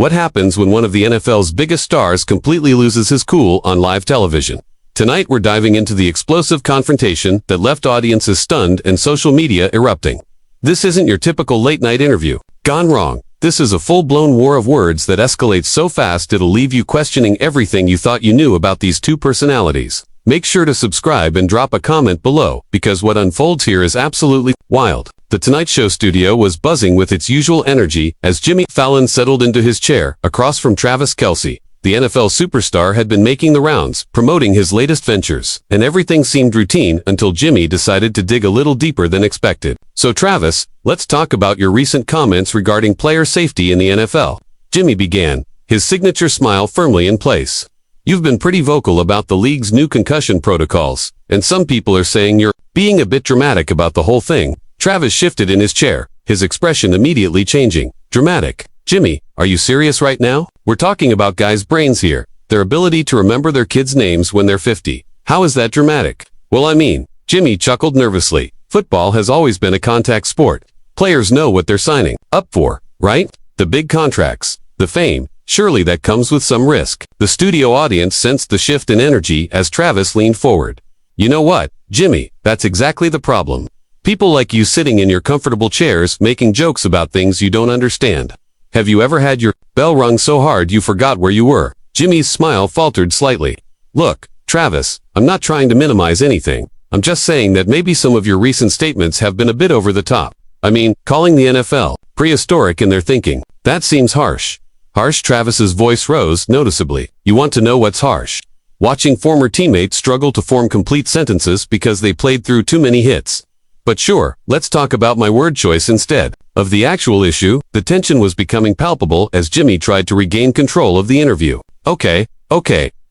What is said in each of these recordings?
What happens when one of the NFL's biggest stars completely loses his cool on live television? Tonight we're diving into the explosive confrontation that left audiences stunned and social media erupting. This isn't your typical late-night interview. Gone wrong. This is a full-blown war of words that escalates so fast it'll leave you questioning everything you thought you knew about these two personalities. Make sure to subscribe and drop a comment below, because what unfolds here is absolutely wild. The Tonight Show studio was buzzing with its usual energy as Jimmy Fallon settled into his chair across from Travis Kelce. The NFL superstar had been making the rounds, promoting his latest ventures, and everything seemed routine until Jimmy decided to dig a little deeper than expected. So Travis, let's talk about your recent comments regarding player safety in the NFL. Jimmy began, his signature smile firmly in place. You've been pretty vocal about the league's new concussion protocols, and some people are saying you're being a bit dramatic about the whole thing. Travis shifted in his chair, his expression immediately changing. Dramatic? Jimmy, are you serious right now? We're talking about guys' brains here, their ability to remember their kids' names when they're 50. How is that dramatic? Well, I mean, Jimmy chuckled nervously. Football has always been a contact sport. Players know what they're signing up for, right? The big contracts, the fame. Surely that comes with some risk. The studio audience sensed the shift in energy as Travis leaned forward. You know what, Jimmy, that's exactly the problem. People like you sitting in your comfortable chairs making jokes about things you don't understand. Have you ever had your bell rung so hard you forgot where you were? Jimmy's smile faltered slightly. Look, Travis, I'm not trying to minimize anything. I'm just saying that maybe some of your recent statements have been a bit over the top. I mean, calling the NFL prehistoric in their thinking. That seems harsh. Harsh? Travis's voice rose noticeably. You want to know what's harsh? Watching former teammates struggle to form complete sentences because they played through too many hits. But sure, let's talk about my word choice instead. Of the actual issue, the tension was becoming palpable as Jimmy tried to regain control of the interview. Okay,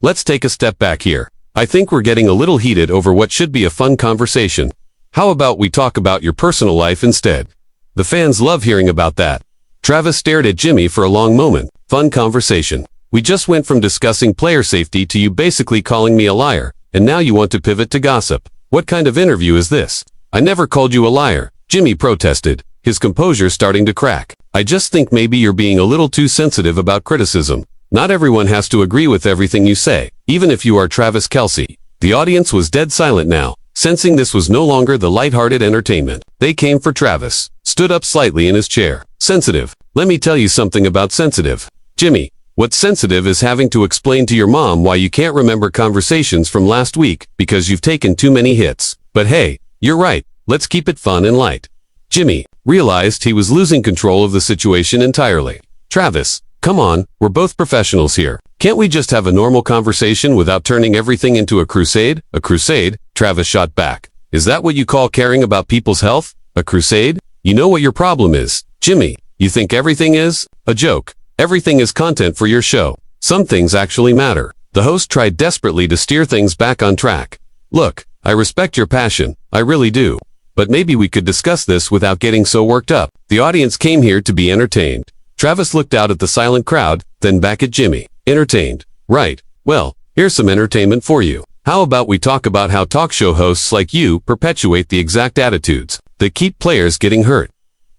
let's take a step back here. I think we're getting a little heated over what should be a fun conversation. How about we talk about your personal life instead? The fans love hearing about that. Travis stared at Jimmy for a long moment. Fun conversation. We just went from discussing player safety to you basically calling me a liar, and now you want to pivot to gossip. What kind of interview is this? I never called you a liar, Jimmy protested, his composure starting to crack. I just think maybe you're being a little too sensitive about criticism. Not everyone has to agree with everything you say, even if you are Travis Kelce. The audience was dead silent now, sensing this was no longer the lighthearted entertainment. They came for Travis, stood up slightly in his chair. Sensitive. Let me tell you something about sensitive. Jimmy, what's sensitive is having to explain to your mom why you can't remember conversations from last week because you've taken too many hits. But hey, you're right. Let's keep it fun and light. Jimmy realized he was losing control of the situation entirely. Travis, come on, we're both professionals here. Can't we just have a normal conversation without turning everything into a crusade? A crusade? Travis shot back. Is that what you call caring about people's health? A crusade? You know what your problem is, Jimmy. You think everything is a joke. Everything is content for your show. Some things actually matter. The host tried desperately to steer things back on track. Look, I respect your passion. I really do. But maybe we could discuss this without getting so worked up. The audience came here to be entertained. Travis looked out at the silent crowd, then back at Jimmy. Entertained. Right. Well, here's some entertainment for you. How about we talk about how talk show hosts like you perpetuate the exact attitudes that keep players getting hurt?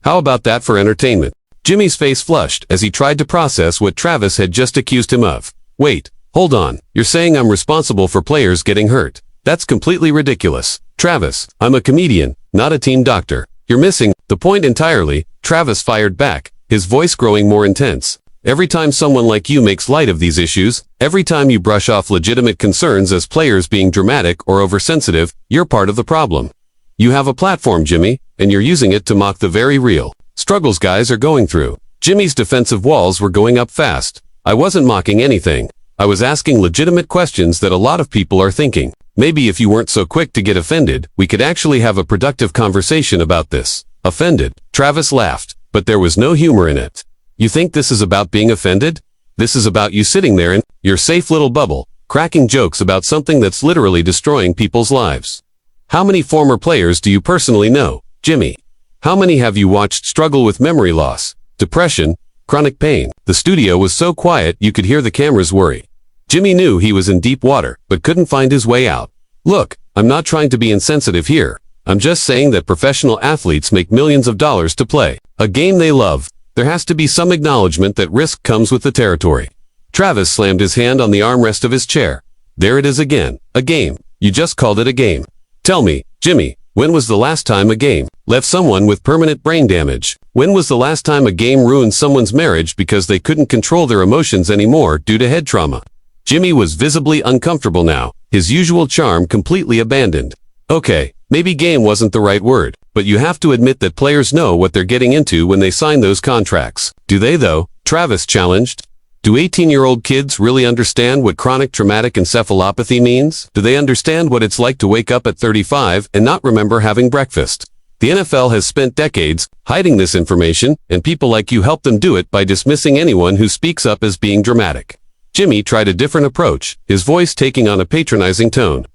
How about that for entertainment? Jimmy's face flushed as he tried to process what Travis had just accused him of. Wait, hold on. You're saying I'm responsible for players getting hurt? That's completely ridiculous. Travis, I'm a comedian, not a team doctor. You're missing the point entirely. Travis fired back, his voice growing more intense. Every time someone like you makes light of these issues, every time you brush off legitimate concerns as players being dramatic or oversensitive, you're part of the problem. You have a platform, Jimmy, and you're using it to mock the very real struggles guys are going through. Jimmy's defensive walls were going up fast. I wasn't mocking anything. I was asking legitimate questions that a lot of people are thinking. Maybe if you weren't so quick to get offended, we could actually have a productive conversation about this. Offended? Travis laughed, but there was no humor in it. You think this is about being offended? This is about you sitting there in your safe little bubble, cracking jokes about something that's literally destroying people's lives. How many former players do you personally know, Jimmy? How many have you watched struggle with memory loss, depression, chronic pain? The studio was so quiet you could hear the cameras worry. Jimmy knew he was in deep water, but couldn't find his way out. Look, I'm not trying to be insensitive here. I'm just saying that professional athletes make millions of dollars to play a game they love. There has to be some acknowledgement that risk comes with the territory. Travis slammed his hand on the armrest of his chair. There it is again. A game. You just called it a game. Tell me, Jimmy, when was the last time a game left someone with permanent brain damage? When was the last time a game ruined someone's marriage because they couldn't control their emotions anymore due to head trauma? Jimmy was visibly uncomfortable now, his usual charm completely abandoned. Okay, maybe game wasn't the right word, but you have to admit that players know what they're getting into when they sign those contracts. Do they though? Travis challenged. Do 18-year-old kids really understand what chronic traumatic encephalopathy means? Do they understand what it's like to wake up at 35 and not remember having breakfast? The NFL has spent decades hiding this information, and people like you help them do it by dismissing anyone who speaks up as being dramatic. Jimmy tried a different approach, his voice taking on a patronizing tone.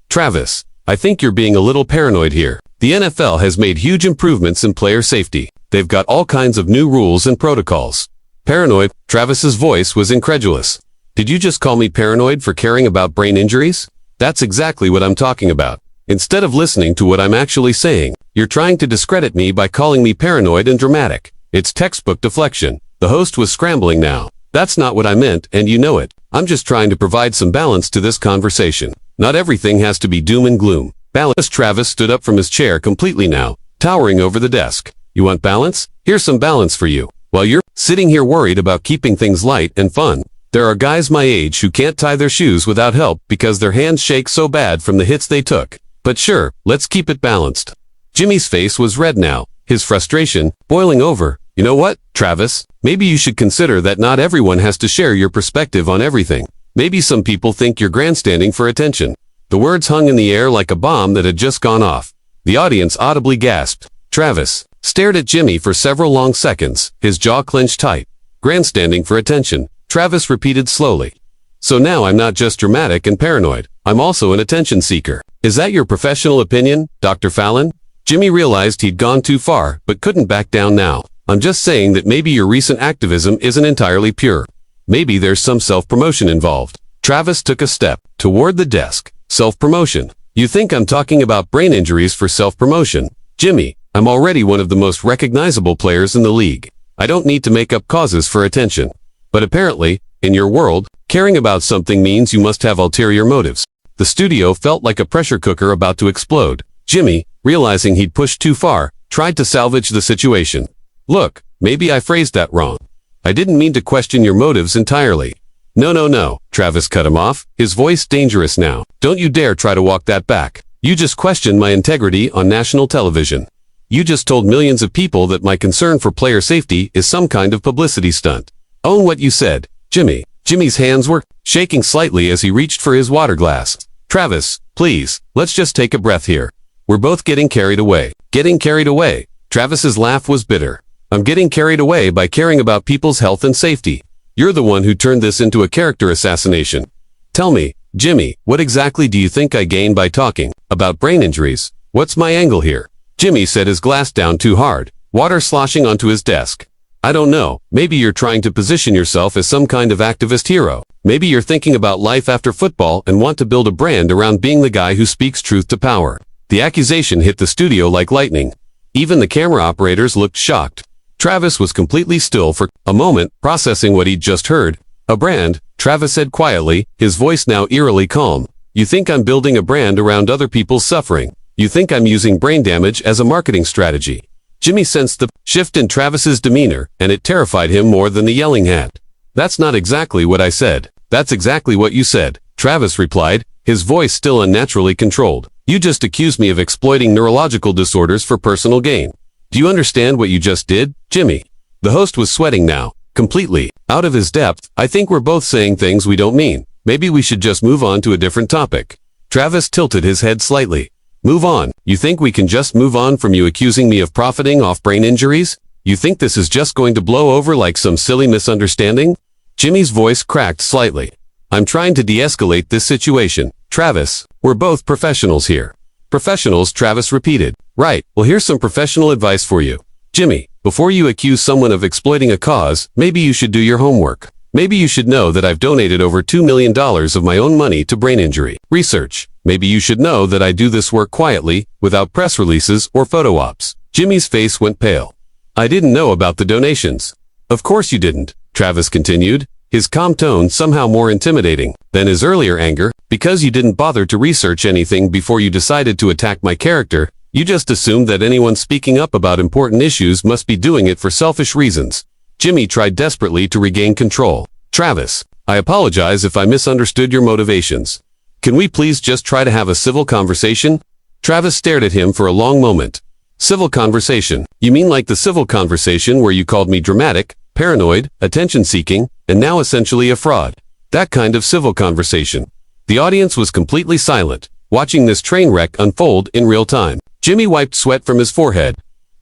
Travis, I think you're being a little paranoid here. The NFL has made huge improvements in player safety. They've got all kinds of new rules and protocols. Paranoid? Travis's voice was incredulous. Did you just call me paranoid for caring about brain injuries? That's exactly what I'm talking about. Instead of listening to what I'm actually saying, you're trying to discredit me by calling me paranoid and dramatic. It's textbook deflection. The host was scrambling now. That's not what I meant, and you know it. I'm just trying to provide some balance to this conversation. Not everything has to be doom and gloom. Balance. Travis stood up from his chair completely now, towering over the desk. You want balance? Here's some balance for you. While you're sitting here worried about keeping things light and fun, there are guys my age who can't tie their shoes without help because their hands shake so bad from the hits they took. But sure, let's keep it balanced. Jimmy's face was red now, his frustration boiling over. You know what, Travis? Maybe you should consider that not everyone has to share your perspective on everything. Maybe some people think you're grandstanding for attention. The words hung in the air like a bomb that had just gone off. The audience audibly gasped. Travis stared at Jimmy for several long seconds, his jaw clenched tight. Grandstanding for attention, Travis repeated slowly. So now I'm not just dramatic and paranoid, I'm also an attention seeker. Is that your professional opinion, Dr. Fallon? Jimmy realized he'd gone too far, but couldn't back down now. I'm just saying that maybe your recent activism isn't entirely pure. Maybe there's some self-promotion involved. Travis took a step toward the desk. Self-promotion. You think I'm talking about brain injuries for self-promotion? Jimmy, I'm already one of the most recognizable players in the league. I don't need to make up causes for attention. But apparently, in your world, caring about something means you must have ulterior motives. The studio felt like a pressure cooker about to explode. Jimmy, realizing he'd pushed too far, tried to salvage the situation. Look, maybe I phrased that wrong. I didn't mean to question your motives entirely. No, Travis cut him off, his voice dangerous now. Don't you dare try to walk that back. You just questioned my integrity on national television. You just told millions of people that my concern for player safety is some kind of publicity stunt. Own what you said, Jimmy. Jimmy's hands were shaking slightly as he reached for his water glass. Travis, please, let's just take a breath here. We're both getting carried away. Getting carried away. Travis's laugh was bitter. I'm getting carried away by caring about people's health and safety. You're the one who turned this into a character assassination. Tell me, Jimmy, what exactly do you think I gain by talking about brain injuries? What's my angle here? Jimmy set his glass down too hard, water sloshing onto his desk. I don't know, maybe you're trying to position yourself as some kind of activist hero. Maybe you're thinking about life after football and want to build a brand around being the guy who speaks truth to power. The accusation hit the studio like lightning. Even the camera operators looked shocked. Travis was completely still for a moment, processing what he'd just heard. A brand, Travis said quietly, his voice now eerily calm. You think I'm building a brand around other people's suffering. You think I'm using brain damage as a marketing strategy. Jimmy sensed the shift in Travis's demeanor, and it terrified him more than the yelling had. That's not exactly what I said. That's exactly what you said, Travis replied, his voice still unnaturally controlled. You just accused me of exploiting neurological disorders for personal gain. Do you understand what you just did, Jimmy? The host was sweating now, completely out of his depth. I think we're both saying things we don't mean. Maybe we should just move on to a different topic. Travis tilted his head slightly. Move on. You think we can just move on from you accusing me of profiting off brain injuries? You think this is just going to blow over like some silly misunderstanding? Jimmy's voice cracked slightly. I'm trying to de-escalate this situation. Travis, we're both professionals here. Professionals, Travis repeated. Right, well here's some professional advice for you. Jimmy, before you accuse someone of exploiting a cause, maybe you should do your homework. Maybe you should know that I've donated over $2 million of my own money to brain injury research. Maybe you should know that I do this work quietly, without press releases or photo ops. Jimmy's face went pale. I didn't know about the donations. Of course you didn't, Travis continued, his calm tone somehow more intimidating than his earlier anger. Because you didn't bother to research anything before you decided to attack my character, you just assumed that anyone speaking up about important issues must be doing it for selfish reasons. Jimmy tried desperately to regain control. Travis, I apologize if I misunderstood your motivations. Can we please just try to have a civil conversation? Travis stared at him for a long moment. Civil conversation? You mean like the civil conversation where you called me dramatic, paranoid, attention-seeking, and now essentially a fraud? That kind of civil conversation. The audience was completely silent, watching this train wreck unfold in real time. Jimmy wiped sweat from his forehead.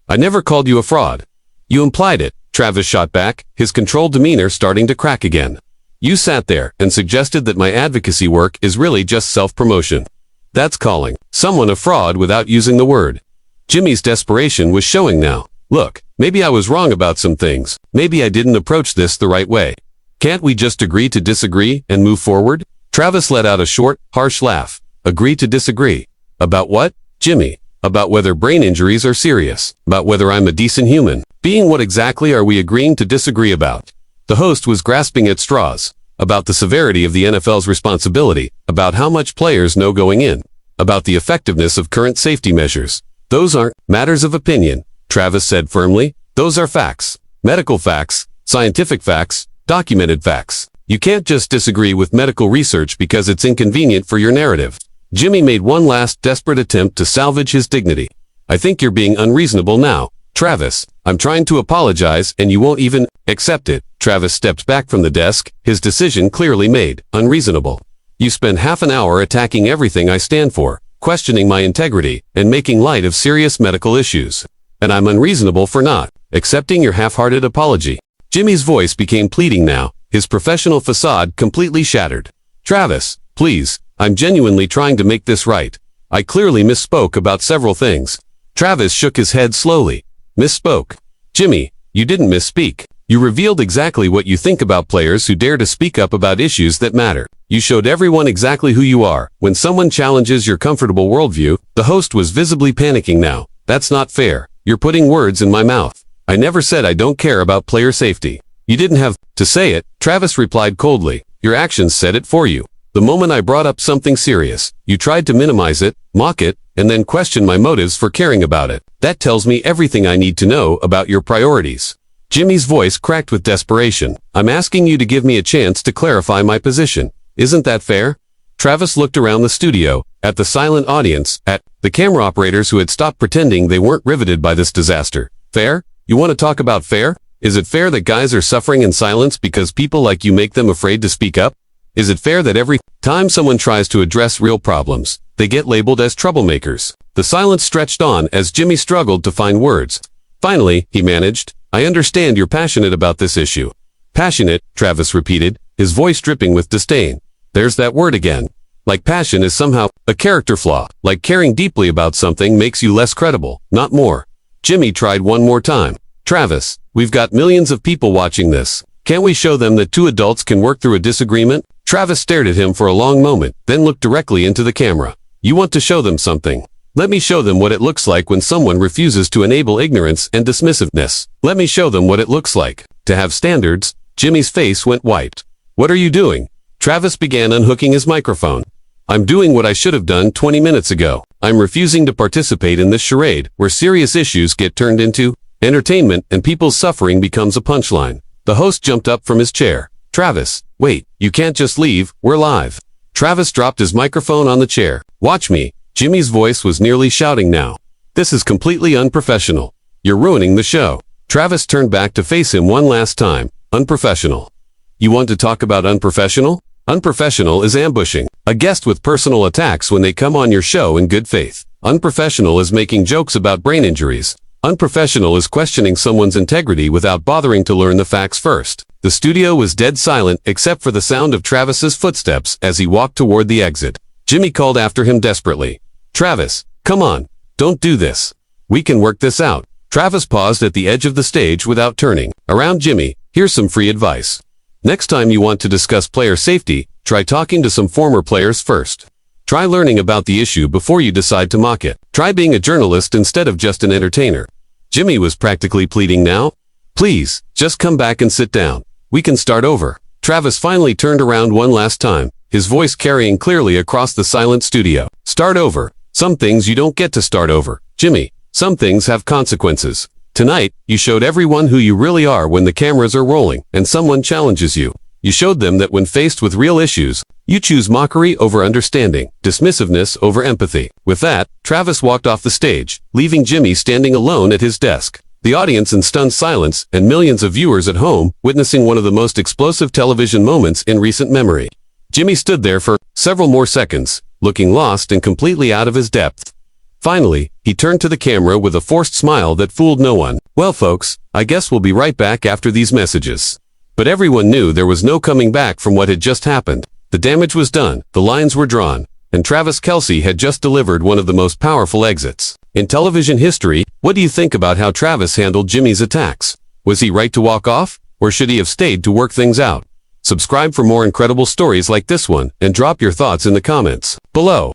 I never called you a fraud. You implied it, Travis shot back, his controlled demeanor starting to crack again. You sat there and suggested that my advocacy work is really just self-promotion. That's calling someone a fraud without using the word. Jimmy's desperation was showing now. Look, maybe I was wrong about some things. Maybe I didn't approach this the right way. Can't we just agree to disagree and move forward? Travis let out a short, harsh laugh. Agree to disagree. About what, Jimmy? About whether brain injuries are serious. About whether I'm a decent human. Being what exactly are we agreeing to disagree about? The host was grasping at straws. About the severity of the NFL's responsibility. About how much players know going in. About the effectiveness of current safety measures. Those aren't matters of opinion, Travis said firmly. Those are facts. Medical facts, scientific facts, documented facts. You can't just disagree with medical research because it's inconvenient for your narrative. Jimmy made one last desperate attempt to salvage his dignity. I think you're being unreasonable now. Travis, I'm trying to apologize and you won't even accept it. Travis stepped back from the desk, his decision clearly made. Unreasonable. You spend half an hour attacking everything I stand for, questioning my integrity, and making light of serious medical issues. And I'm unreasonable for not accepting your half-hearted apology. Jimmy's voice became pleading now, his professional facade completely shattered. Travis, please, I'm genuinely trying to make this right. I clearly misspoke about several things. Travis shook his head slowly. Misspoke. Jimmy, you didn't misspeak. You revealed exactly what you think about players who dare to speak up about issues that matter. You showed everyone exactly who you are. When someone challenges your comfortable worldview, the host was visibly panicking now. That's not fair. You're putting words in my mouth. I never said I don't care about player safety. You didn't have to say it, Travis replied coldly. Your actions said it for you. The moment I brought up something serious, you tried to minimize it, mock it, and then question my motives for caring about it. That tells me everything I need to know about your priorities. Jimmy's voice cracked with desperation. I'm asking you to give me a chance to clarify my position. Isn't that fair? Travis looked around the studio, at the silent audience, at the camera operators who had stopped pretending they weren't riveted by this disaster. Fair? You want to talk about fair? Is it fair that guys are suffering in silence because people like you make them afraid to speak up? Is it fair that every time someone tries to address real problems, they get labeled as troublemakers? The silence stretched on as Jimmy struggled to find words. Finally, he managed, I understand you're passionate about this issue. Passionate, Travis repeated, his voice dripping with disdain. There's that word again. Like passion is somehow a character flaw. Like caring deeply about something makes you less credible, not more. Jimmy tried one more time. Travis, we've got millions of people watching this. Can't we show them that two adults can work through a disagreement? Travis stared at him for a long moment, then looked directly into the camera. You want to show them something? Let me show them what it looks like when someone refuses to enable ignorance and dismissiveness. Let me show them what it looks like to have standards. Jimmy's face went white. What are you doing? Travis began unhooking his microphone. I'm doing what I should have done 20 minutes ago. I'm refusing to participate in this charade where serious issues get turned into entertainment and people's suffering becomes a punchline. The host jumped up from his chair. Travis, wait, you can't just leave, we're live. Travis dropped his microphone on the chair. Watch me. Jimmy's voice was nearly shouting now. This is completely unprofessional. You're ruining the show. Travis turned back to face him one last time. Unprofessional. You want to talk about unprofessional? Unprofessional is ambushing a guest with personal attacks when they come on your show in good faith. Unprofessional is making jokes about brain injuries. Unprofessional is questioning someone's integrity without bothering to learn the facts first. The studio was dead silent except for the sound of Travis's footsteps as he walked toward the exit. Jimmy called after him desperately. Travis, come on, don't do this. We can work this out. Travis paused at the edge of the stage without turning. Around Jimmy, here's some free advice. Next time you want to discuss player safety, try talking to some former players first. Try learning about the issue before you decide to mock it. Try being a journalist instead of just an entertainer. Jimmy was practically pleading now. Please, just come back and sit down. We can start over. Travis finally turned around one last time, his voice carrying clearly across the silent studio. Start over. Some things you don't get to start over. Jimmy, some things have consequences. Tonight, you showed everyone who you really are when the cameras are rolling and someone challenges you. You showed them that when faced with real issues, you choose mockery over understanding, dismissiveness over empathy. With that, Travis walked off the stage, leaving Jimmy standing alone at his desk. The audience in stunned silence and millions of viewers at home witnessing one of the most explosive television moments in recent memory. Jimmy stood there for several more seconds, looking lost and completely out of his depth. Finally, he turned to the camera with a forced smile that fooled no one. Well folks, I guess we'll be right back after these messages. But everyone knew there was no coming back from what had just happened. The damage was done, the lines were drawn, and Travis Kelce had just delivered one of the most powerful exits in television history. What do you think about how Travis handled Jimmy's attacks? Was he right to walk off, or should he have stayed to work things out? Subscribe for more incredible stories like this one, and drop your thoughts in the comments below.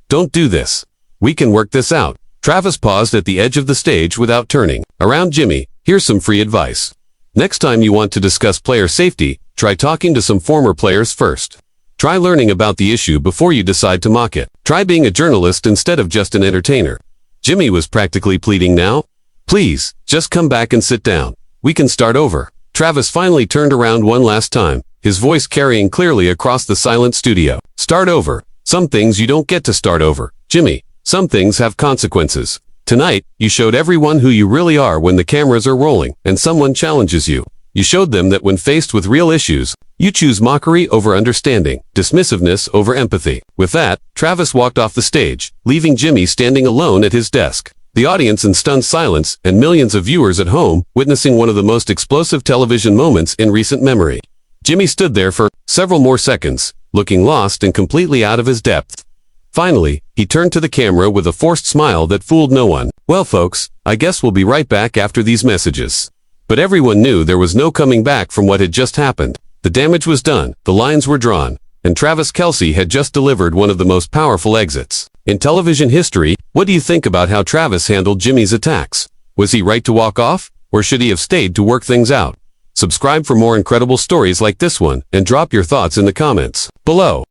Don't do this. We can work this out. Travis paused at the edge of the stage without turning around Jimmy. Here's some free advice. Next time you want to discuss player safety, try talking to some former players first. Try learning about the issue before you decide to mock it. Try being a journalist instead of just an entertainer. Jimmy was practically pleading now. Please, just come back and sit down. We can start over. Travis finally turned around one last time, his voice carrying clearly across the silent studio. Start over. Some things you don't get to start over. Jimmy, some things have consequences. Tonight, you showed everyone who you really are when the cameras are rolling and someone challenges you. You showed them that when faced with real issues, you choose mockery over understanding, dismissiveness over empathy. With that, Travis walked off the stage, leaving Jimmy standing alone at his desk. The audience in stunned silence and millions of viewers at home witnessing one of the most explosive television moments in recent memory. Jimmy stood there for several more seconds, looking lost and completely out of his depth. Finally, he turned to the camera with a forced smile that fooled no one. Well folks, I guess we'll be right back after these messages. But everyone knew there was no coming back from what had just happened. The damage was done, the lines were drawn, and Travis Kelce had just delivered one of the most powerful exits in television history. What do you think about how Travis handled Jimmy's attacks? Was he right to walk off, or should he have stayed to work things out? Subscribe for more incredible stories like this one, and drop your thoughts in the comments below.